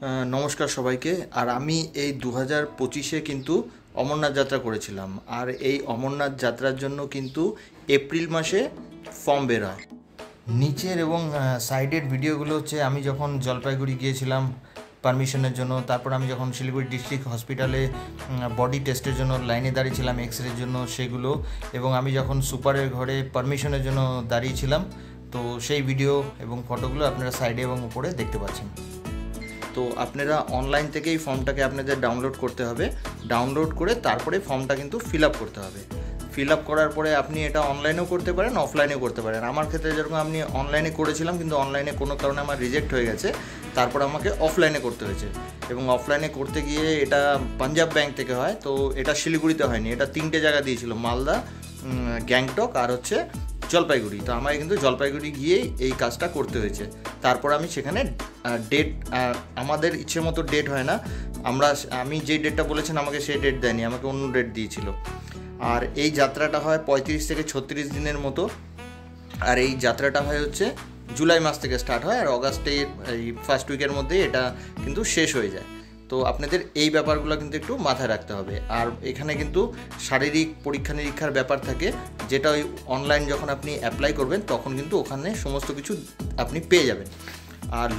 নমস্কার সবাইকে। আর আমি এই 2025-এ কিন্তু অমরনাথ যাত্রা করেছিলাম। আর এই অমরনাথ যাত্রার জন্য কিন্তু এপ্রিল মাসে ফর্ম বের হয়। নিচের এবং সাইডের ভিডিওগুলো হচ্ছে আমি যখন জলপাইগুড়ি গিয়েছিলাম পারমিশনের জন্য, তারপর আমি যখন শিলিগুড়ি ডিস্ট্রিক্ট হসপিটালে বডি টেস্টের জন্য লাইনে দাঁড়িয়েছিলাম এক্সরের জন্য সেগুলো, এবং আমি যখন সুপারের ঘরে পারমিশনের জন্য দাঁড়িয়েছিলাম, তো সেই ভিডিও এবং ফটোগুলো আপনারা সাইডে এবং উপরে দেখতে পাচ্ছেন। তো আপনারা অনলাইন থেকেই ফর্মটাকে আপনাদের ডাউনলোড করতে হবে। ডাউনলোড করে তারপরে ফর্মটা কিন্তু ফিল আপ করতে হবে। ফিল আপ করার পরে আপনি এটা অনলাইনেও করতে পারেন, অফলাইনেও করতে পারেন। আমার ক্ষেত্রে যেরকম আমি অনলাইনে করেছিলাম, কিন্তু অনলাইনে কোনো কারণে আমার রিজেক্ট হয়ে গেছে, তারপর আমাকে অফলাইনে করতে হয়েছে। এবং অফলাইনে করতে গিয়ে এটা পাঞ্জাব ব্যাংক থেকে হয়, তো এটা শিলিগুড়িতে হয়নি, এটা 3টে জায়গা দিয়েছিল, মালদা, গ্যাংটক আর হচ্ছে জলপাইগুড়ি। তো আমাকে কিন্তু জলপাইগুড়ি গিয়েই এই কাজটা করতে হয়েছে। তারপর আমি সেখানে ডেট, আমাদের ইচ্ছে মতো ডেট হয় না, আমি যে ডেটটা বলেছেন আমাকে সেই ডেট দেয়নি, আমাকে অন্য ডেট দিয়েছিল। আর এই যাত্রাটা হয় 35 থেকে 36 দিনের মতো। আর এই যাত্রাটা হয় হচ্ছে জুলাই মাস থেকে স্টার্ট হয়, আর অগাস্টের এই ফার্স্ট উইকের মধ্যেই এটা কিন্তু শেষ হয়ে যায়। তো আপনাদের এই ব্যাপারগুলো কিন্তু একটু মাথায় রাখতে হবে। আর এখানে কিন্তু শারীরিক পরীক্ষা নিরীক্ষার ব্যাপার থাকে, যেটা ওই অনলাইন যখন আপনি অ্যাপ্লাই করবেন তখন কিন্তু ওখানে সমস্ত কিছু আপনি পেয়ে যাবেন। আর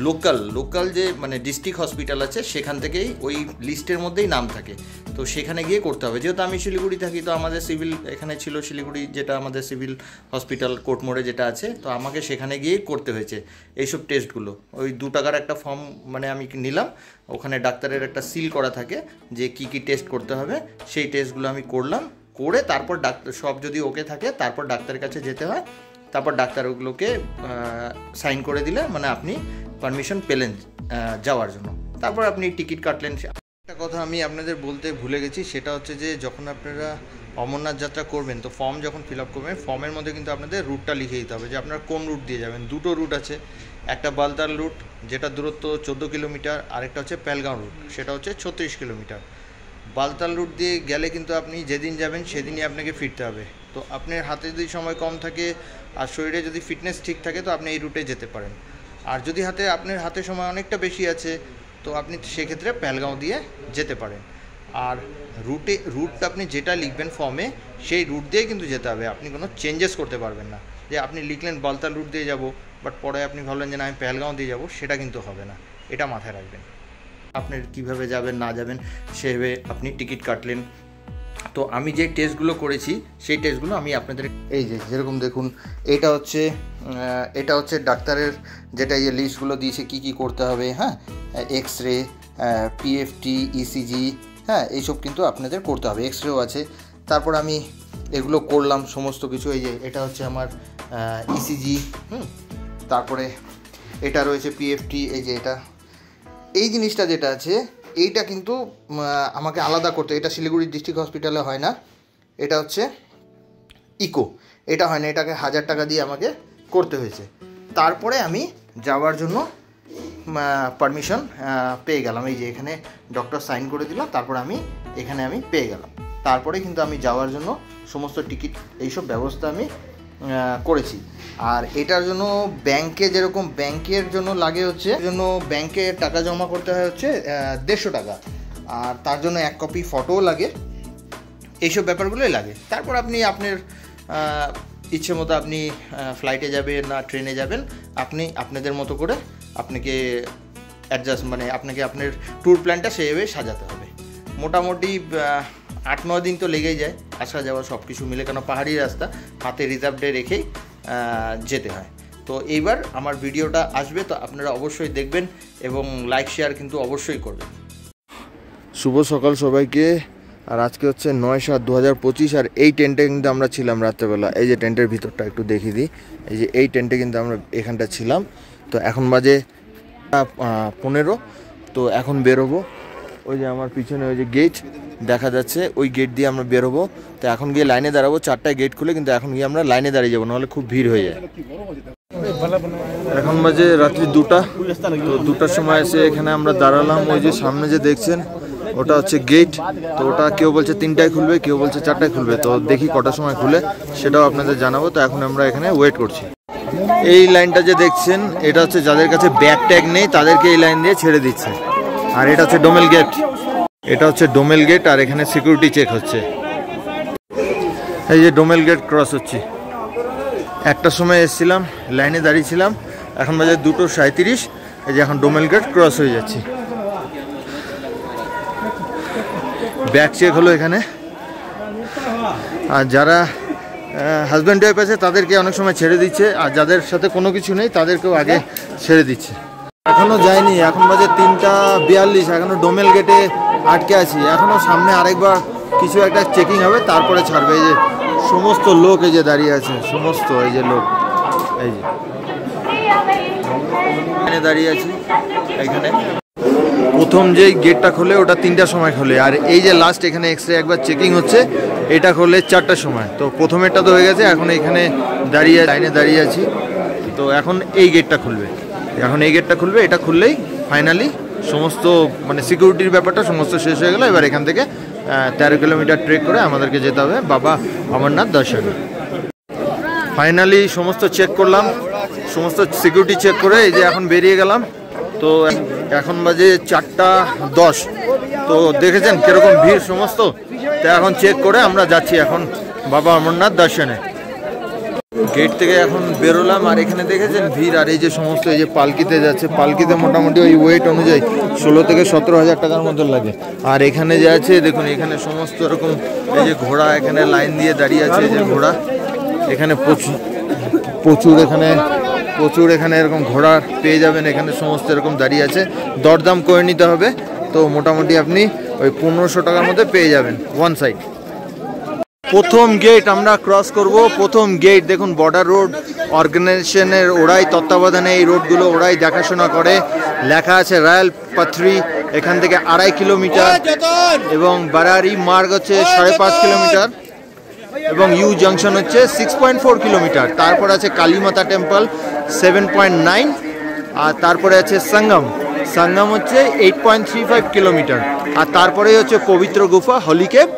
লোকাল যে মানে ডিস্ট্রিক্ট হসপিটাল আছে সেখান থেকেই ওই লিস্টের মধ্যেই নাম থাকে, তো সেখানে গিয়ে করতে হবে। যেহেতু আমি শিলিগুড়ি থাকি, তো আমাদের সিভিল এখানে ছিল শিলিগুড়ি, যেটা আমাদের সিভিল হসপিটাল কোর্টমোড়ে যেটা আছে, তো আমাকে সেখানে গিয়েই করতে হয়েছে এইসব টেস্টগুলো। ওই 2 টাকার একটা ফর্ম মানে আমি নিলাম, ওখানে ডাক্তারের একটা সিল করা থাকে যে কি কি টেস্ট করতে হবে, সেই টেস্টগুলো আমি করলাম। করে তারপর ডাক্তার সব যদি ওকে থাকে, তারপর ডাক্তারের কাছে যেতে হয়। তারপর ডাক্তার ওগুলোকে সাইন করে দিলে মানে আপনি পারমিশন পেলেন যাওয়ার জন্য। তারপর আপনি টিকিট কাটলেন। একটা কথা আমি আপনাদের বলতে ভুলে গেছি, সেটা হচ্ছে যে যখন আপনারা অমরনাথ যাত্রা করবেন, তো ফর্ম যখন ফিল আপ করবেন, ফর্মের মধ্যে কিন্তু আপনাদের রুটটা লিখে দিতে হবে যে আপনারা কোন রুট দিয়ে যাবেন। 2টো রুট আছে, একটা বালতাল রুট যেটা দূরত্ব 14 কিলোমিটার, আরেকটা হচ্ছে পেহেলগাঁও রুট, সেটা হচ্ছে 36 কিলোমিটার। বালতাল রুট দিয়ে গেলে কিন্তু আপনি যেদিন যাবেন সেদিনই আপনাকে ফিরতে হবে। তো আপনার হাতে যদি সময় কম থাকে আর শরীরে যদি ফিটনেস ঠিক থাকে, তো আপনি এই রুটে যেতে পারেন। আর যদি আপনার হাতে সময় অনেকটা বেশি আছে, তো আপনি সেক্ষেত্রে পেহেলগাঁও দিয়ে যেতে পারেন। আর রুটটা আপনি যেটা লিখবেন ফর্মে, সেই রুট দিয়ে কিন্তু যেতে হবে, আপনি কোনো চেঞ্জেস করতে পারবেন না। যে আপনি লিখলেন বালতাল রুট দিয়ে যাব, বাট পরে আপনি ভাবলেন যে না আমি পেহেলগাঁও দিয়ে যাব, সেটা কিন্তু হবে না, এটা মাথায় রাখবেন। আপনার কীভাবে যাবেন না যাবেন সেভাবে আপনি টিকিট কাটলেন। তো আমি যে টেস্টগুলো করেছি সেই টেস্টগুলো আমি আপনাদের এই যেরকম দেখুন, এটা হচ্ছে ডাক্তারের যেটা এই লিস্টগুলো দিয়েছে কী কী করতে হবে, হ্যাঁ, এক্স-রে, পিএফটি, ইসিজি, হ্যাঁ, এইসব কিন্তু আপনাদের করতে হবে। এক্স-রেও আছে। তারপর আমি এগুলো করলাম সমস্ত কিছু। এই যে এটা হচ্ছে আমার ইসিজি, তারপরে এটা রয়েছে পিএফটি, এই যে এই জিনিসটা যেটা আছে এইটা কিন্তু আমাকে আলাদা করতে, এটা শিলিগুড়ি ডিস্ট্রিক্ট হসপিটালে হয় না, এটা হচ্ছে ইকো, এটা হয় না, এটাকে 1000 টাকা দিয়ে আমাকে করতে হয়েছে। তারপরে আমি যাওয়ার জন্য পারমিশন পেয়ে গেলাম। এই যে এখানে ডক্টর সাইন করে দিল, তারপর আমি পেয়ে গেলাম। তারপরে কিন্তু আমি যাওয়ার জন্য সমস্ত টিকিট এইসব ব্যবস্থা আমি করেছি। আর এটার জন্য ব্যাংকে যেরকম ব্যাংকের জন্য লাগে হচ্ছে, জন্য ব্যাংকে টাকা জমা করতে হয় হচ্ছে 150 টাকা, আর তার জন্য 1 কপি ফটোও লাগে, এইসব ব্যাপারগুলোই লাগে। তারপর আপনি আপনার ইচ্ছে মতো আপনি ফ্লাইটে যাবেন না ট্রেনে যাবেন, আপনি আপনাদের মতো করে আপনাকে অ্যাডজাস্ট মানে আপনাকে আপনার ট্যুর প্ল্যানটা সেইভাবে সাজাতে হবে। মোটামুটি 8-9 দিন তো লেগেই যায় আসা যাওয়া সব কিছু মিলে, কেন পাহাড়ি রাস্তা, হাতে রিজার্ভ ডে রেখেই যেতে হয়। তো এইবার আমার ভিডিওটা আসবে, তো আপনারা অবশ্যই দেখবেন এবং লাইক শেয়ার কিন্তু অবশ্যই করবেন। শুভ সকাল সবাইকে। আর আজকে হচ্ছে 9/7/2025, আর এই টেন্টে কিন্তু আমরা ছিলাম রাত্রেবেলা। এই যে টেন্টের ভিতরটা একটু দেখিয়ে দিই, এই যে এই টেন্টে কিন্তু আমরা এখানটা ছিলাম। তো এখন বাজে 15, তো এখন বেরোবো। ওই যে আমার পিছনে ওই যে গেট দেখা যাচ্ছে, ওই গেট দিয়ে আমরা বেরোবো। তো এখন গিয়ে লাইনে দাঁড়াবো, 4টায় গেট খুলে, কিন্তু এখন গিয়ে আমরা লাইনে দাঁড়িয়ে যাবো, নাহলে খুব ভিড় হয়ে যায়। এখন বাজে রাত্রি 2টা, তো 2টার সময় এসে এখানে আমরা দাঁড়ালাম। ওই যে সামনে যে দেখছেন ওটা হচ্ছে গেট, তো ওটা কেউ বলছে 3টায় খুলবে, কেউ বলছে 4টায় খুলবে, তো দেখি কটার সময় খুলে সেটাও আপনাদের জানাবো। তো এখন আমরা এখানে ওয়েট করছি। এই লাইনটা যে দেখছেন, এটা হচ্ছে যাদের কাছে ব্যাগ ট্যাগ নেই তাদেরকে এই লাইন দিয়ে ছেড়ে দিচ্ছে। আর এটা হচ্ছে ডোমেল গেট, এটা হচ্ছে ডোমেল গেট। আর এখানে সিকিউরিটি চেক হচ্ছে। এই যে ডোমেল গেট ক্রস হচ্ছে। একটার সময় এসেছিলাম, লাইনে দাঁড়িয়েছিলাম, এখন বাজে 2:37। এই যে এখন ডোমেল গেট ক্রস হয়ে যাচ্ছি। ব্যাগ চেক হলো এখানে। আর যারা হাজব্যান্ড ওয়াইফ আছে তাদেরকে অনেক সময় ছেড়ে দিচ্ছে, আর যাদের সাথে কোনো কিছু নেই তাদেরকেও আগে ছেড়ে দিচ্ছে। এখনও যায়নি, এখন বাজে 3:42, এখনও ডোমেল গেটে আটকে আছি। এখনও সামনে আরেকবার কিছু একটা চেকিং হবে, তারপরে ছাড়বে। এই যে সমস্ত লোক এই যে দাঁড়িয়ে আছে, সমস্ত এই যে লোক, এই যে এখানে দাঁড়িয়ে আছি। এখানে প্রথম যেই গেটটা খোলে ওটা 3টার সময় খোলে, আর এই যে লাস্ট এখানে এক্সরে একবার চেকিং হচ্ছে, এটা খোলে 4টার সময়। তো প্রথমেরটা তো হয়ে গেছে, এখন এখানে দাঁড়িয়ে লাইনে দাঁড়িয়ে আছি। তো এখন এই গেটটা খুলবে, এখন এই গেটটা খুলবে। এটা খুললেই ফাইনালি সমস্ত মানে সিকিউরিটির ব্যাপারটা সমস্ত শেষ হয়ে গেল। এবার এখান থেকে 13 কিলোমিটার ট্রেক করে আমাদেরকে যেতে হবে বাবা অমরনাথ দর্শনে। ফাইনালি সমস্ত চেক করলাম, সমস্ত সিকিউরিটি চেক করে এই যে এখন বেরিয়ে গেলাম। তো এখন বাজে 4:10। তো দেখেছেন কীরকম ভিড় সমস্ত। তো এখন চেক করে আমরা যাচ্ছি এখন বাবা অমরনাথ দর্শনে। গেট থেকে এখন বেরোলাম, আর এখানে দেখেছেন ভিড়। আর এই যে সমস্ত এই যে পালকিতে যাচ্ছে, পালকিতে মোটামুটি ওই ওয়েট অনুযায়ী 16 থেকে 17,000 টাকার মতো লাগে। আর এখানে যে আছে দেখুন, এখানে সমস্ত রকম এই যে ঘোড়া এখানে লাইন দিয়ে দাঁড়িয়ে আছে। এই যে ঘোড়া এখানে প্রচুর এখানে এরকম ঘোড়া পেয়ে যাবেন। এখানে সমস্ত এরকম দাঁড়িয়ে আছে, দরদাম করে নিতে হবে। তো মোটামুটি আপনি ওই 1500 টাকার মধ্যে পেয়ে যাবেন ওয়ান সাইড। প্রথম গেট আমরা ক্রস করব। প্রথম গেট দেখুন, বর্ডার রোড অর্গানাইজেশনের ওরাই তত্ত্বাবধানে এই রোডগুলো ওরাই দেখাশোনা করে। লেখা আছে রয়্যাল পাথরি, এখান থেকে 2.5 কিলোমিটার, এবং বারারি মার্গ হচ্ছে 5.5 কিলোমিটার, এবং ইউ জাংশন হচ্ছে 6.4 কিলোমিটার। তারপর আছে কালীমাতা টেম্পল 7.9, আর তারপরে আছে সঙ্গম হচ্ছে 8.35 কিলোমিটার, আর তারপরে হচ্ছে পবিত্র গুফা হলিকেব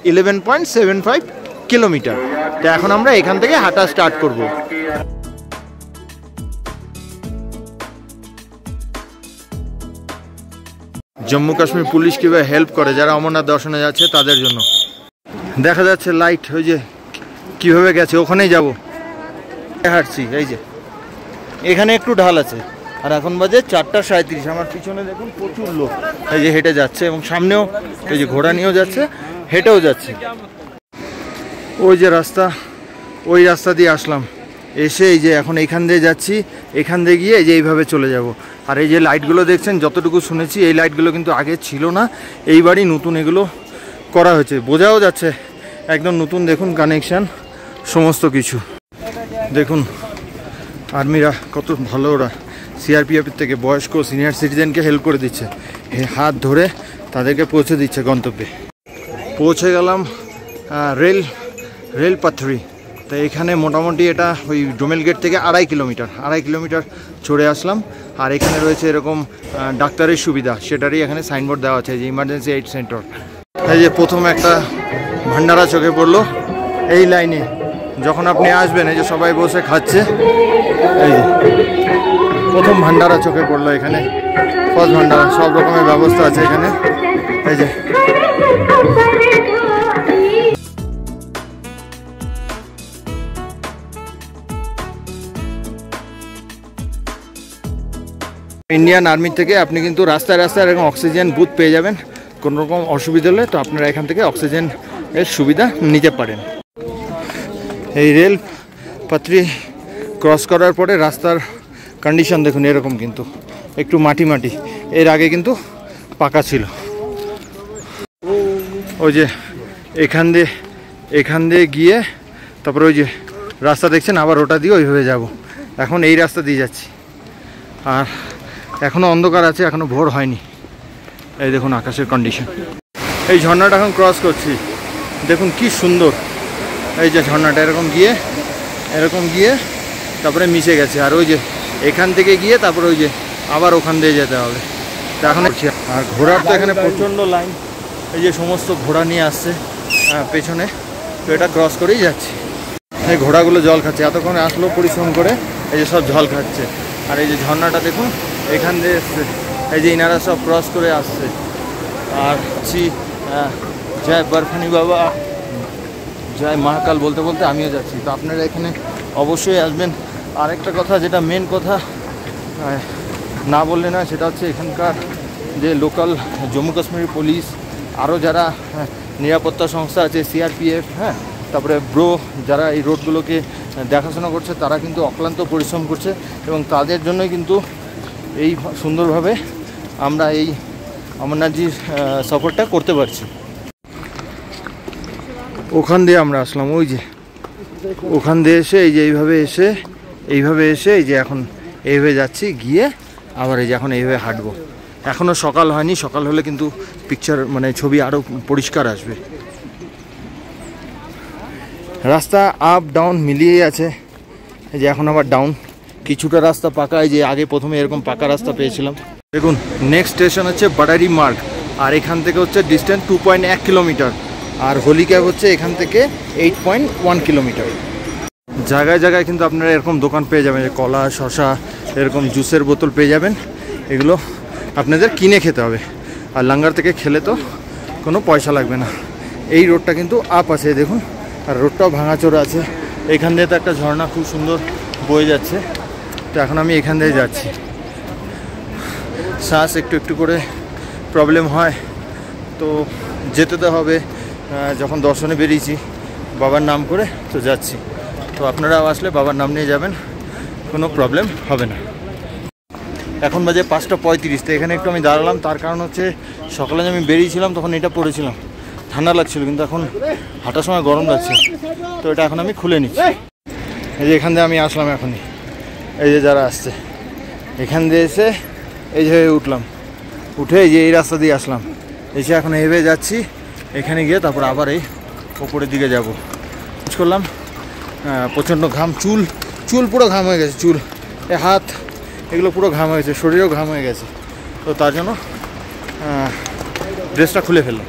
11.75 কিলোমিটার। তো এখন আমরা এখান থেকে হাঁটা স্টার্ট করব। জম্মু কাশ্মীর পুলিশ কীভাবে হেল্প করে যারা অমরনাথ দর্শনে যাচ্ছে তাদের জন্য। দেখা যাচ্ছে লাইট, ওই যে কীভাবে গেছে, ওখানেই যাব। হাঁটছি, এই যে এখানে একটু ঢাল আছে। আর এখন বাজে 4:37। আমার পিছনে দেখুন প্রচুর লোক এই যে হেঁটে যাচ্ছে, এবং সামনেও এই যে ঘোড়া নিয়েও যাচ্ছে, হেঁটেও যাচ্ছে। ওই যে রাস্তা, ওই রাস্তা দিয়ে আসলাম, এসে এই যে এখন এইখান দিয়ে যাচ্ছি। এখান দিয়ে গিয়ে এই যে এইভাবে চলে যাব। আর এই যে লাইটগুলো দেখছেন, যতটুকু শুনেছি এই লাইটগুলো কিন্তু আগে ছিল না, এইবারই নতুন এগুলো করা হয়েছে। বোঝাও যাচ্ছে একদম নতুন। দেখুন কানেকশান সমস্ত কিছু দেখুন। আর্মিরা কত ভালো, ওরা সিআরপিএফের থেকে বয়স্ক সিনিয়র সিটিজেনকে হেল্প করে দিচ্ছে, হাত ধরে তাদেরকে পৌঁছে দিচ্ছে গন্তব্যে। পৌঁছে গেলাম রেল পাথরি। তো এখানে মোটামুটি এটা ওই ডোমেল গেট থেকে 2.5 কিলোমিটার চড়ে আসলাম। আর এখানে রয়েছে এরকম ডাক্তারের সুবিধা, সেটারই এখানে সাইনবোর্ড দেওয়া আছে যে ইমার্জেন্সি এইড সেন্টার। এই যে প্রথম একটা ভান্ডারা চোখে পড়লো এই লাইনে, যখন আপনি আসবেন এই যে সবাই বসে খাচ্ছে। এই যে প্রথম ভান্ডারা চোখে পড়লো এখানে, ফার্স্ট ভান্ডারা, সব রকমের ব্যবস্থা আছে এখানে। এই যে ইন্ডিয়ান আর্মি থেকে আপনি কিন্তু রাস্তায় রাস্তায় এরকম অক্সিজেন বুথ পেয়ে যাবেন। কোনো রকম অসুবিধা হলে তো আপনারা এখান থেকে অক্সিজেন এর সুবিধা নিতে পারেন। এই রেল পাথরি ক্রস করার পরে রাস্তার কন্ডিশন দেখুন এরকম, কিন্তু একটু মাটি মাটি, এর আগে কিন্তু পাকা ছিল। ওই যে এখান দিয়ে গিয়ে তারপরে ওই যে রাস্তা দেখছেন, আবার ওটা দিয়ে ওইভাবে যাব। এখন এই রাস্তা দিয়ে যাচ্ছি, আর এখনও অন্ধকার আছে, এখনও ভোর হয়নি। এই দেখুন আকাশের কন্ডিশন। এই ঝর্ণাটা এখন ক্রস করছি, দেখুন কি সুন্দর। এই যে ঝর্ণাটা এরকম গিয়ে তারপরে মিশে গেছে। আর ওই যে এখান থেকে গিয়ে তারপরে ওই যে আবার ওখান দিয়ে যেতে হবে। তো এখন আর ঘোড়ার তো এখানে প্রচণ্ড লাইন, এই যে সমস্ত ঘোড়া নিয়ে আসছে পেছনে। তো এটা ক্রস করেই যাচ্ছি। এই ঘোড়াগুলো জল খাচ্ছে, এতক্ষণে আসলো পরিশ্রম করে, এই যে সব জল খাচ্ছে। আর এই যে ঝর্ণাটা দেখুন এখান দিয়ে এসছে, এই যে ইনারা সব ক্রস করে আসছে। আর জয় বরফানি বাবা, জয় মহাকাল বলতে বলতে আমিও যাচ্ছি। তো আপনারা এখানে অবশ্যই আসবেন। আরেকটা কথা, যেটা মেন কথা না বললে না, সেটা হচ্ছে এখানকার যে লোকাল জম্মু কাশ্মীর পুলিশ, আরও যারা নিরাপত্তা সংস্থা আছে, সিআরপিএফ, হ্যাঁ, তারপরে ব্রো, যারা এই রোডগুলোকে দেখাশোনা করছে, তারা কিন্তু অক্লান্ত পরিশ্রম করছে এবং তাদের জন্যই কিন্তু এই সুন্দরভাবে আমরা এই অমরনাথজির সফরটা করতে পারছি। ওখান দিয়ে আমরা আসলাম, ওই যে ওখান দিয়ে এসে এই যে এইভাবে এসে এই যে এখন এইভাবে যাচ্ছি, গিয়ে আবার এই যে এখন এইভাবে হাঁটবো। এখনও সকাল হয়নি, সকাল হলে কিন্তু পিকচার মানে ছবি আরও পরিষ্কার আসবে। রাস্তা আপ ডাউন মিলিয়েই আছে। এই যে এখন আবার ডাউন, কিছুটা রাস্তা পাকা, এই যে আগে প্রথমে এরকম পাকা রাস্তা পেয়েছিলাম। দেখুন নেক্সট স্টেশন হচ্ছে বাডারি মার্গ, আর এখান থেকে হচ্ছে ডিস্টেন্স 2.1 কিলোমিটার, আর হোলি ক্যাব হচ্ছে এখান থেকে 8.1 কিলোমিটার। জায়গায় জায়গায় কিন্তু আপনারা এরকম দোকান পেয়ে যাবেন, কলা, শশা, এরকম জুসের বোতল পেয়ে যাবেন। এগুলো আপনাদের কিনে খেতে হবে, আর লাঙ্গার থেকে খেলে তো কোনো পয়সা লাগবে না। এই রোডটা কিন্তু আপ আছে দেখুন, আর রোডটাও ভাঙাচোরা আছে। এখান দিয়ে তো একটা ঝর্ণা খুব সুন্দর বয়ে যাচ্ছে। তো এখন আমি এখান দিয়ে যাচ্ছি। শ্বাস একটু একটু করে প্রবলেম হয়, তো যেতে তো হবে। যখন দর্শনে বেরিয়েছি বাবার নাম করে, তো যাচ্ছি। তো আপনারাও আসলে বাবার নাম নিয়ে যাবেন, কোনো প্রবলেম হবে না। এখন বাজে 5:35। তো এখানে একটু আমি দাঁড়ালাম, তার কারণ হচ্ছে সকালে আমি বেরিয়েছিলাম তখন এটা পরেছিলাম, ঠান্ডা লাগছিল, কিন্তু এখন হাঁটার সময় গরম লাগছে। তো এটা এখন আমি খুলে নিচ্ছি। এই যে এখান দিয়ে আমি আসলাম এখনই, এই যে যারা আসছে এখান দিয়ে এসে এই যে উঠলাম, উঠে এই যে এই রাস্তা দিয়ে আসলাম, এসে এখন এইভাবে যাচ্ছি। এখানে গিয়ে তারপর আবার এই ওপরের দিকে যাব। করলাম, প্রচণ্ড ঘাম, চুল পুরো ঘাম হয়ে গেছে, চুল, হাত, এগুলো পুরো ঘাম হয়ে গেছে, শরীরেও ঘাম হয়ে গেছে। তো তার জন্য ড্রেসটা খুলে ফেললাম।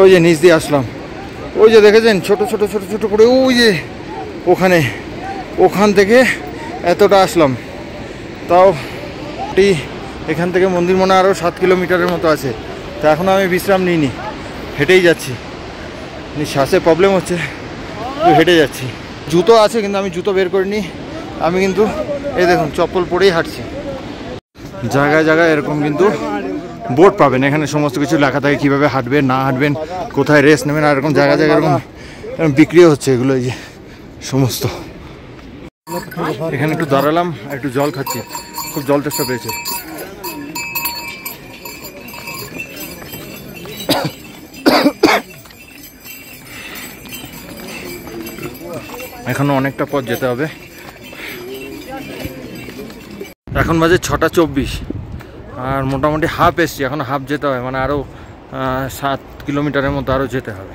ওই যে নিচ দিয়ে আসলাম, ওই যে দেখেছেন ছোট ছোট ছোট ছোট করে, ওই যে ওখান থেকে এতটা আসলাম। তাও এখান থেকে মন্দির মনে আরও 7 কিলোমিটারের মতো আছে। তা এখনও আমি বিশ্রাম নিইনি, হেঁটেই যাচ্ছি। শ্বাসে প্রবলেম হচ্ছে, হেঁটে যাচ্ছি। জুতো আছে কিন্তু আমি জুতো বের করিনি, আমি কিন্তু এই দেখুন চপ্পল পরেই হাঁটছি। জায়গায় জায়গায় এরকম কিন্তু বোর্ড পাবেন, এখানে সমস্ত কিছু লেখা থাকে, কীভাবে হাঁটবেন না হাঁটবেন, কোথায় রেস্ট নেবেন, আর এরকম জায়গায় জায়গায় এরকম বিক্রিও হচ্ছে এগুলো, এই যে সমস্ত। এখানে একটু দাঁড়ালাম, একটু জল খাচ্ছি, খুব জল তেষ্টা পেয়েছে। এখনো অনেকটা পথ যেতে হবে। এখন বাজে 6:24, আর মোটামুটি হাফ এসছি, এখন হাফ যেতে হবে, মানে আরও 7 কিলোমিটারের মতো আরও যেতে হবে।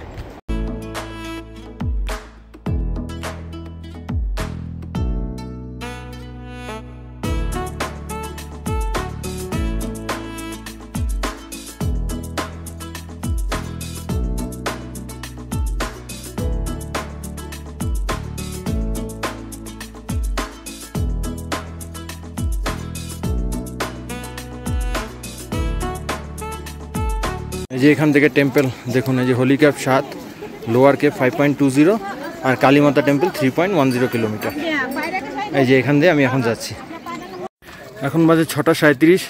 এই যে এখান থেকে টেম্পল দেখুন, এই যে হোলি ক্যাব 7, লোয়ার ক্যাব 5.20, আর কালীমাতা টেম্পল 3.10 কিলোমিটার। এই যে এখান দিয়ে আমি এখন যাচ্ছি। এখন বাজে 6:37,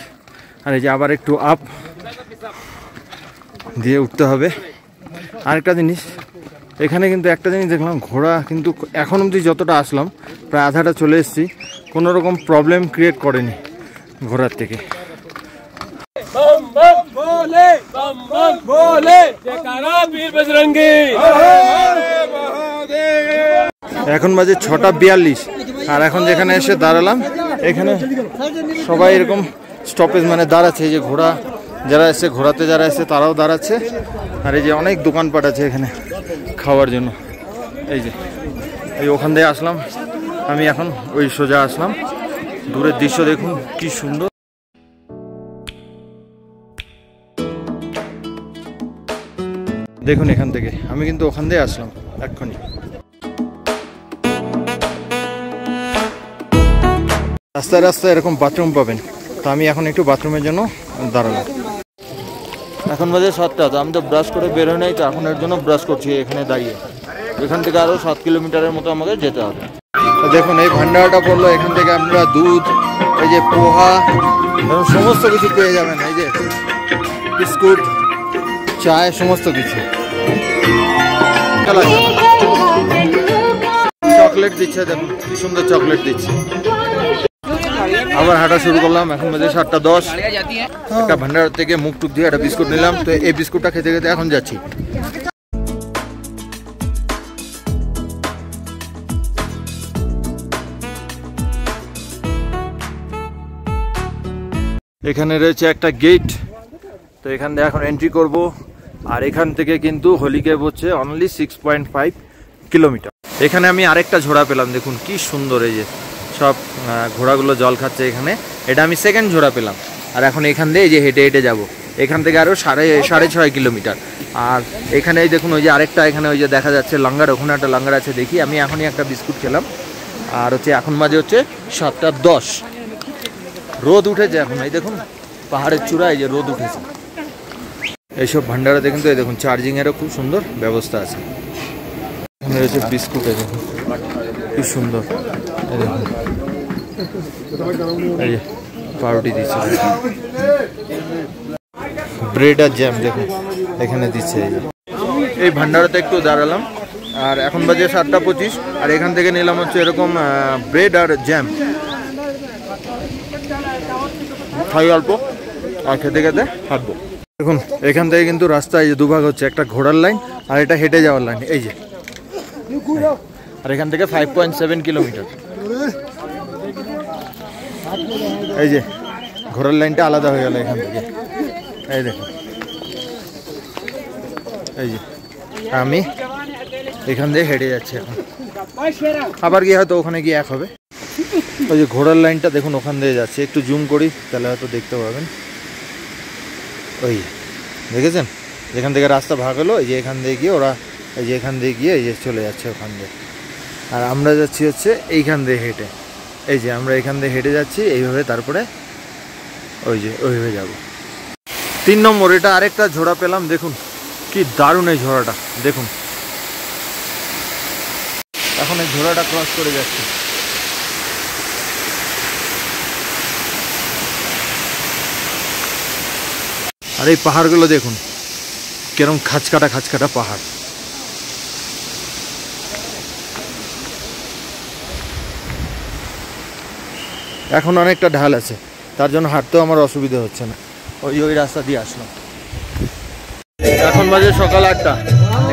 আর এই যে আবার একটু আপ দিয়ে উঠতে হবে। আরেকটা জিনিস, এখানে কিন্তু একটা জিনিস দেখলাম, ঘোড়া কিন্তু এখন অবধি যতটা আসলাম প্রায় আধাটা চলে এসেছি, কোনো রকম প্রবলেম ক্রিয়েট করেনি ঘোড়ার থেকে। এখন বাজে 6:42, আর এখন যেখানে এসে দাঁড়ালাম এখানে সবাই এরকম স্টপেজ মানে দাঁড়াচ্ছে। এই যে ঘোড়া যারা এসে, ঘোড়াতে যারা এসে তারাও দাঁড়াচ্ছে, আর এই যে অনেক দোকানপাট আছে এখানে খাওয়ার জন্য। এই যে এই ওখান দিয়ে আসলাম আমি, এখন ওই সোজা আসলাম। দূরের দৃশ্য দেখুন কি সুন্দর। দেখুন এখান থেকে আমি কিন্তু ওখান দিয়ে আসলাম এক্ষুনি। রাস্তায় রাস্তায় এরকম বাথরুম পাবেন, তো আমি এখন একটু বাথরুমের জন্য দাঁড়ালাম। এখন বাজে 7টা, তো আমি তো ব্রাশ করে বের হই নাই, তো এখন এর জন্য ব্রাশ করছি এখানে দাঁড়িয়ে। এখান থেকে আরও 7 কিলোমিটারের মতো আমাকে যেতে হবে। তো দেখুন এই ভান্ডারটা পড়লো, এখান থেকে আপনারা দুধ, এই যে পোহা এবং সমস্ত কিছু পেয়ে যাবেন, এই যে বিস্কুট, চায়, সমস্ত কিছু। চকলেট দিচ্ছে, দেখুন কি সুন্দর চকলেট দিচ্ছে। আবার হাঁটা শুরু করলাম। এখন বাজে 7:10। একটা ভান্ডার থেকে মুখ টুক দিয়ে একটা বিস্কুট নিলাম, তো এই বিস্কুটটা খেতে খেতে এখন যাচ্ছি। এখানে রয়েছে একটা গেট, তো এখান থেকে এখন এন্ট্রি করব। আর এখান থেকে কিন্তু হোলিকেভ হচ্ছে অনলি 6.5 কিলোমিটার। এখানে আমি আরেকটা ঝোড়া পেলাম, দেখুন কি সুন্দর, এই যে সব ঘোড়াগুলো জল খাচ্ছে এখানে। এটা আমি সেকেন্ড ঝোড়া পেলাম। আর এখন এখান দিয়ে এই যে হেঁটে হেঁটে যাব, এখান থেকে আরও 6.5 কিলোমিটার। আর এখানে এই দেখুন ওই যে আরেকটা, এখানে ওই যে দেখা যাচ্ছে লাঙ্গার, ওখানে একটা লাঙ্গার আছে। দেখি, আমি এখনই একটা বিস্কুট খেলাম। আর হচ্ছে এখন মাঝে হচ্ছে 7:10। রোদ উঠেছে এখন, এই দেখুন পাহাড়ের চূড়া, এই যে রোদ উঠেছে। এইসব ভান্ডারাতে কিন্তু এই দেখুন চার্জিংয়েরও খুব সুন্দর ব্যবস্থা আছে। এখানে রয়েছে বিস্কুট, এই দেখুন কি সুন্দর, এই দেখুন এই যে পাউরুটি দিচ্ছে, ব্রেড আর জ্যাম দেখুন এখানে দিচ্ছে। এই ভান্ডারাতে একটু দাঁড়ালাম। আর এখন বাজে 7:25। আর এখান থেকে নিলাম হচ্ছে এরকম ব্রেড আর জ্যাম, খাই অল্প আর খেতে খেতে হাঁটবো। দেখুন এখান থেকে কিন্তু রাস্তা এই যে দুভাগ হচ্ছে, একটা ঘোড়ার লাইন আর এটা হেঁটে যাওয়ার লাইন, এই যে। আর এখান থেকে 5.7 কিলোমিটার। এই যে ঘোড়ার লাইনটা আলাদা হয়ে গেল এখান থেকে, এই দেখুন। এই যে আমি এখান দিয়ে হেঁটে যাচ্ছি এখন, আবার গিয়ে হয়তো ওখানে গিয়ে এক হবে। ওই যে ঘোড়ার লাইনটা দেখুন ওখান দিয়ে যাচ্ছে, একটু জুম করি তাহলে হয়তো দেখতে পাবেন। ওই দেখেছেন যেখান থেকে রাস্তা ভাগ হলো, এই যে এখান দিয়ে গিয়ে ওরা, এই যে এখান দিয়ে গিয়ে এই যে চলে যাচ্ছে ওখান দিয়ে। আর আমরা যাচ্ছি হচ্ছে এইখান দিয়ে হেঁটে, এই যে আমরা এখান দিয়ে হেঁটে যাচ্ছি এইভাবে, তারপরে ওই যে ওইভাবে যাব। 3 নম্বর, এটা আরেকটা ঝোড়া পেলাম, দেখুন কি দারুণ এই ঝোড়াটা দেখুন। এখন এই ঝোড়াটা ক্রস করে যাচ্ছে। আর এই পাহাড়গুলো দেখুন কিরকম খাঁচকাটা খাঁচকাটা পাহাড়। এখন অনেকটা ঢাল আছে, তার জন্য হাঁটতেও আমার অসুবিধা হচ্ছে না, ওই রাস্তা দিয়ে আসলাম। এখন বাজে সকাল 8টা।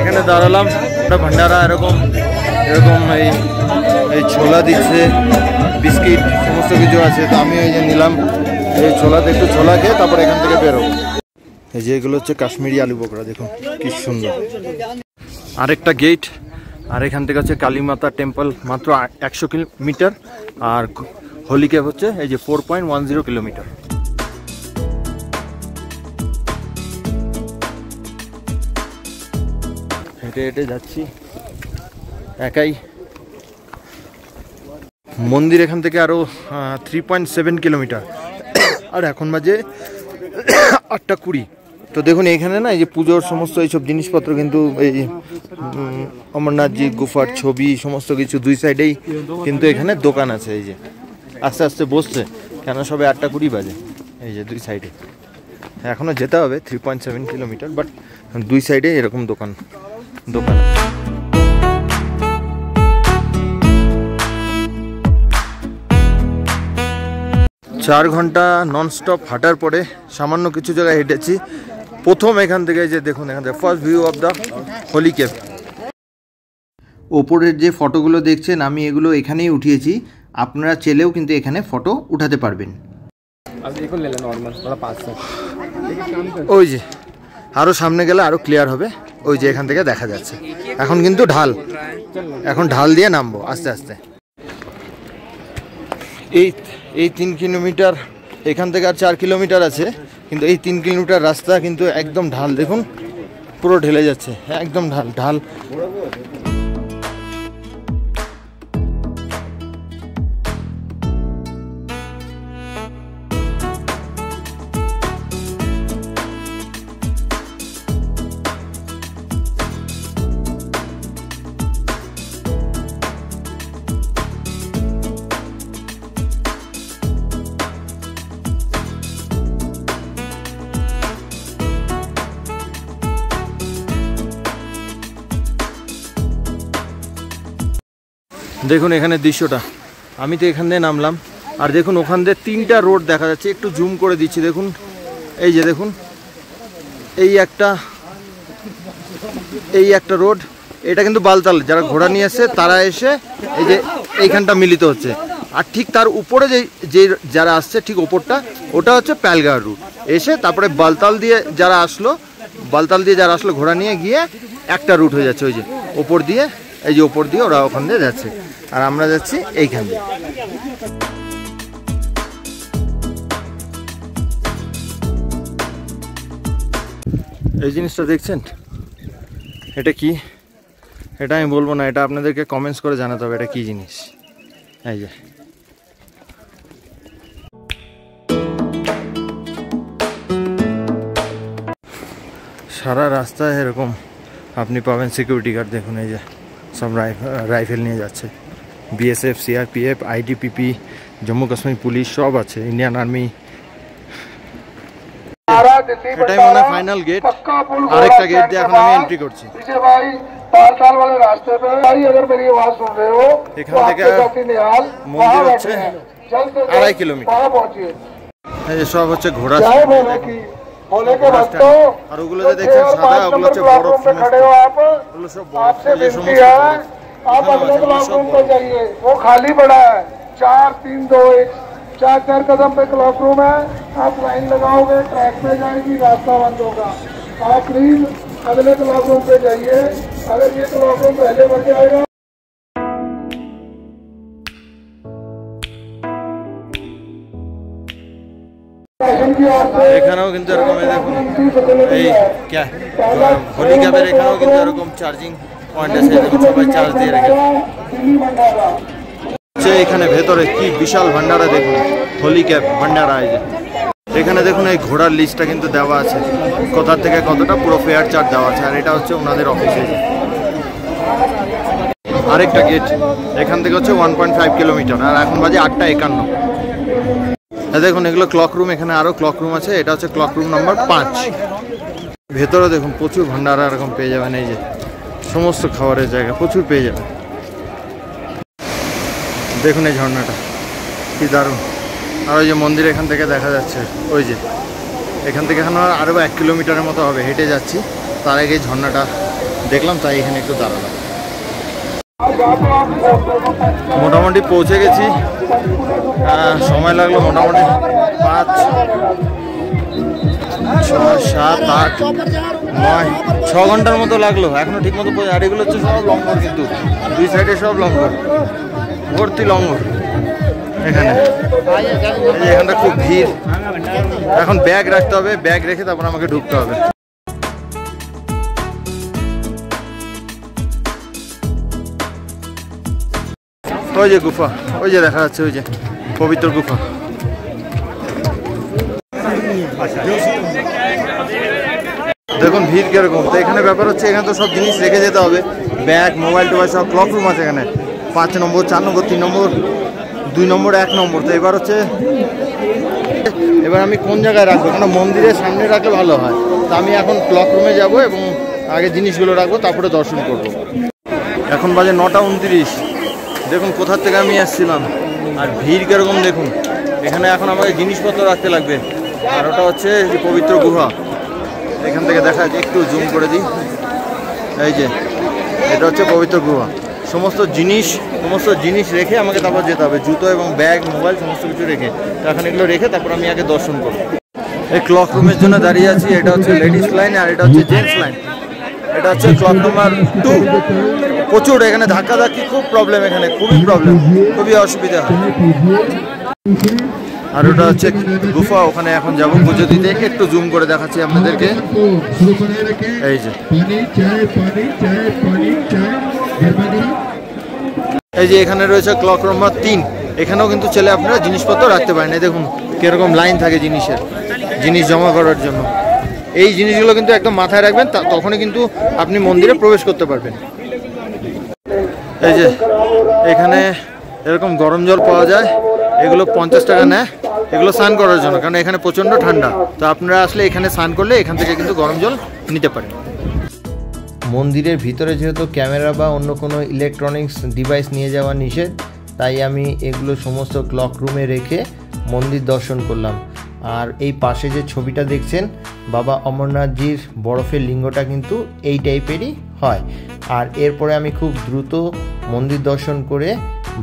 এখানে দাঁড়ালাম, একটা ভান্ডারা এরকম এই ছোলা দিচ্ছে, বিস্কিট সমস্ত কিছু আছে। তো আমি এই যে নিলাম এই ছোলাতে, একটু ছোলা খেয়ে তারপর এখান থেকে বেরোবো। এই যে এগুলো হচ্ছে কাশ্মীরি আলু বোকরা, দেখুন কি সুন্দর। আরেকটা গেট। আর এখান থেকে হচ্ছে কালীমাতা টেম্পল, মাত্র 100 কিলোমিটার। আর হোলিকেভ হচ্ছে এই যে 4.10 কিলোমিটার। হেঁটে হেঁটে যাচ্ছি একাই। মন্দির এখান থেকে আরও 3.7 কিলোমিটার। আর এখন বাজে 8:20। তো দেখুন এখানে না এই যে পুজোর সমস্ত এইসব জিনিসপত্র, কিন্তু এই অমরনাথজি গুফার ছবি সমস্ত কিছু দুই সাইডেই কিন্তু এখানে দোকান আছে। এই যে আস্তে আস্তে বসছে, কেন সবে 8:20 বাজে। এই যে দুই সাইডে এখনও যেতে হবে 3.7 কিলোমিটার, বাট দুই সাইডে এরকম দোকান। 4 ঘন্টা ননস্টপ হাঁটার পরে সামান্য কিছু জায়গায় হেঁটেছি। প্রথম এখান থেকে যে দেখুন, এখান থেকে ফার্স্ট ভিউ অফ দ্য হোলিকেভ। ওপরের যে ফটোগুলো দেখছেন আমি এগুলো এখানেই উঠিয়েছি, আপনারা চাইলেও কিন্তু এখানে ফটো উঠাতে পারবেন। ওই যে আরও সামনে গেলে আরও ক্লিয়ার হবে, ওই যে এখান থেকে দেখা যাচ্ছে। এখন কিন্তু এখন ঢাল দিয়ে নামবো আস্তে আস্তে। এই 3 কিলোমিটার, এখান থেকে আর 4 কিলোমিটার আছে, কিন্তু এই 3 কিলোমিটার রাস্তা কিন্তু একদম ঢাল, দেখুন পুরো ঢেলে যাচ্ছে, একদম ঢাল। দেখুন এখানে দৃশ্যটা, আমি তো এখান দিয়ে নামলাম, আর দেখুন ওখান দিয়ে 3টা রোড দেখা যাচ্ছে, একটু জুম করে দিচ্ছি দেখুন। এই যে দেখুন, এই একটা রোড, এটা কিন্তু বালতাল, যারা ঘোড়া নিয়ে এসছে তারা এসে এই যে এইখানটা মিলিত হচ্ছে। আর ঠিক তার উপরে যে যারা আসছে ঠিক ওপরটা, ওটা হচ্ছে প্যালগাঁও রুট, এসে তারপরে বালতাল দিয়ে যারা আসলো ঘোড়া নিয়ে গিয়ে একটা রুট হয়ে যাচ্ছে ওই যে ওপর দিয়ে, এই যে ওপর দিয়ে ওরা ওখান দিয়ে যাচ্ছে, আর আমরা যাচ্ছি এইখান দিয়ে। এই জিনিসটা দেখছেন, এটা কি? এটা আমি বলবো না, এটা আপনাদেরকে কমেন্টস করে জানাতে হবে এটা কি জিনিস। এই যে সারা রাস্তায় এরকম আপনি পাবেন সিকিউরিটি গার্ড। দেখুন এই যে সব রাইফেল নিয়ে যাচ্ছে, BSF, CRPF, ITBP, Jammu Kashmir police সব আছে, ইন্ডিয়ান আর্মি। এটাই মনে হয় ফাইনাল গেট, আরেকটা গেট দিয়ে এখন আমি এন্ট্রি করছি। এখান থেকে মন্দির হচ্ছে 2.5 কিলোমিটার। এই যে সব হচ্ছে ঘোড়া, আর ওগুলো যে দেখছেন সাদা, ওগুলো হচ্ছে বরফ, ওগুলো সব বরফ। এই সমস্ত वो खाली पड़ा है, 4 3 2 1 4 कदम पे क्लॉक रूम है। आप लाइन लगाओगे, ट्रैक पे जाएगी, रास्ता बंद होगा। आप प्लीज अगले क्लॉक रूम पे जाइए, अगर ये क्लॉक रूम पहले बन जाएगा। এখানেও কিন্তু এরকম দেখুন, এই হোলি ক্যাবের এখানেও কিন্তু এরকম চার্জিং পয়েন্ট আছে, সবাই চার্জ দিয়ে রেখেছে। এখানে ভেতরে কি বিশাল ভান্ডারা, দেখুন হোলি ক্যাব ভান্ডারা। এই যে এখানে দেখুন এই ঘোড়ার লিস্টটা কিন্তু দেওয়া আছে, কোথা থেকে কতটা, পুরো ফেয়ার চার্ট দেওয়া আছে। আর এটা হচ্ছে ওনাদের অফিসে। আরেকটা গেট, এখান থেকে হচ্ছে 1.5 কিলোমিটার, আর এখন বাজে 8:51। দেখুন এগুলো ক্লক রুম, এখানে আরও ক্লক রুম আছে, এটা হচ্ছে ক্লক রুম নাম্বার 5। ভেতরে দেখুন প্রচুর ভান্ডারা এরকম পেয়ে যাবেন, এই যে সমস্ত খাবারের জায়গা প্রচুর পেয়ে যাবেন। দেখুন এই ঝর্ণাটা কি দারুণ। আর ওই যে মন্দির এখান থেকে দেখা যাচ্ছে, ওই যে এখান থেকে এখন আরও 1 কিলোমিটারের মতো হবে, হেঁটে যাচ্ছি। তার আগে ঝর্ণাটা দেখলাম, তাই এখানে একটু দাঁড়ালাম। মোটামুটি পৌঁছে গেছি, সময় লাগলো মোটামুটি 5 6 7 8 9 6 ঘন্টার মতো লাগলো, এখনো ঠিক মতো। আর এগুলো হচ্ছে সব লঙ্গর, কিন্তু দুই সাইডে সব লঙ্গর, ভর্তি লঙ্গর। এখানটা খুব ভিড়, এখন ব্যাগ রাখতে হবে, ব্যাগ রেখে তারপর আমাকে ঢুকতে হবে। ওই যে গুফা, ওই যে দেখা যাচ্ছে, ওই যে পবিত্র গুফা। দেখুন ভিড় কিরকম। তো এখানে ব্যাপার হচ্ছে, এখানে তো সব জিনিস রেখে যেতে হবে, ব্যাগ, মোবাইল টোবাইল সব। ক্লক রুম আছে এখানে 5 নম্বর, 4 নম্বর, 3 নম্বর, 2 নম্বর, 1 নম্বর। তো এবার হচ্ছে, এবার আমি কোন জায়গায় রাখবো, কেন মন্দিরের সামনে রাখলে ভালো হয়। তো আমি এখন ক্লক রুমে যাব এবং আগে জিনিসগুলো রাখবো, তারপরে দর্শন করব। এখন বাজে 9:29। দেখুন কোথার থেকে আমি আসছিলাম, আর ভিড় কিরকম দেখুন। এখানে এখন আমাকে জিনিসপত্র রাখতে লাগবে। আর ওটা হচ্ছে যে পবিত্র গুহা, এখান থেকে দেখা যাচ্ছে, একটু জুম করে দিই। এই যে এটা হচ্ছে পবিত্র গুহা। সমস্ত জিনিস রেখে আমাকে তারপর যেতে হবে, জুতো এবং ব্যাগ, মোবাইল সমস্ত কিছু রেখে। তো এখন এগুলো রেখে তারপর আমি আগে দর্শন করব। এই ক্লক রুমের জন্য দাঁড়িয়ে আছি। এটা হচ্ছে লেডিস লাইন, আর এটা হচ্ছে জেন্টস লাইন। এটা হচ্ছে ক্লক নাম্বার 2। প্রচুর এখানে ধাক্কাধাক্কি, খুব প্রবলেম, এখানে খুবই প্রবলেম, খুবই অসুবিধা হয়। আর ওটা হচ্ছে গুফা, ওখানে এখন যাবো পুজো দিতে। একটু জুম করে দেখাচ্ছি আপনাদেরকে। এই যে এখানে রয়েছে ক্লক নাম্বার 3। এখানেও কিন্তু ছেলে আপনারা জিনিসপত্র রাখতে পারেন। এই দেখুন কিরকম লাইন থাকে জিনিস জমা করার জন্য। এই জিনিসগুলো কিন্তু একদম মাথায় রাখবেন, তখনই কিন্তু আপনি মন্দিরে প্রবেশ করতে পারবেন। এই যে এখানে এরকম গরম জল পাওয়া যায়, এগুলো 50 টাকা নেয়, এগুলো স্নান করার জন্য, কারণ এখানে প্রচণ্ড ঠান্ডা। তো আপনারা আসলে এখানে স্নান করলে এখান থেকে কিন্তু গরম জল নিতে পারেন। মন্দিরের ভিতরে যেহেতু ক্যামেরা বা অন্য কোনো ইলেকট্রনিক্স ডিভাইস নিয়ে যাওয়া নিষেধ, তাই আমি এগুলো সমস্ত ক্লক রুমে রেখে মন্দির দর্শন করলাম। আর এই পাশে যে ছবিটা দেখছেন বাবা অমরনাথজির বরফের লিঙ্গটা কিন্তু এই টাইপেরই হয়। আর এরপরে আমি খুব দ্রুত মন্দির দর্শন করে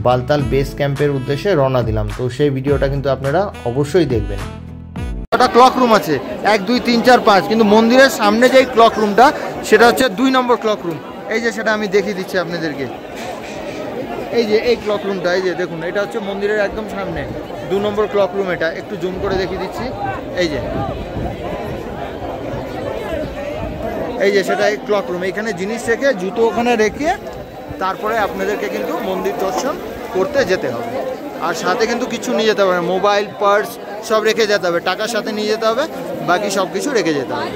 বালতাল বেস ক্যাম্পের উদ্দেশ্যে রওনা দিলাম। তো সেই ভিডিওটা কিন্তু আপনারা অবশ্যই দেখবেন। একটা ক্লক রুম আছে 1 2 3 4 5, কিন্তু মন্দিরের সামনে যেই ক্লক রুমটা সেটা হচ্ছে 2 নম্বর ক্লক রুম। এই যে সেটা আমি দেখিয়ে দিচ্ছি আপনাদেরকে। এই যে এই ক্লক রুমটা, এই যে দেখুন, এটা হচ্ছে মন্দিরের একদম সামনে 2 নম্বর ক্লক রুম। এটা একটু জুম করে দেখিয়ে দিচ্ছি। এই যে সেটা এই ক্লক রুম। এখানে জিনিস রেখে, জুতো ওখানে রেখে তারপরে আপনাদেরকে কিন্তু মন্দির দর্শন করতে যেতে হবে। আর সাথে কিন্তু কিছু নিয়ে যেতে হবে না, মোবাইল, পার্স সব রেখে যেতে হবে, টাকার সাথে নিয়ে যেতে হবে, বাকি সব কিছু রেখে যেতে হবে।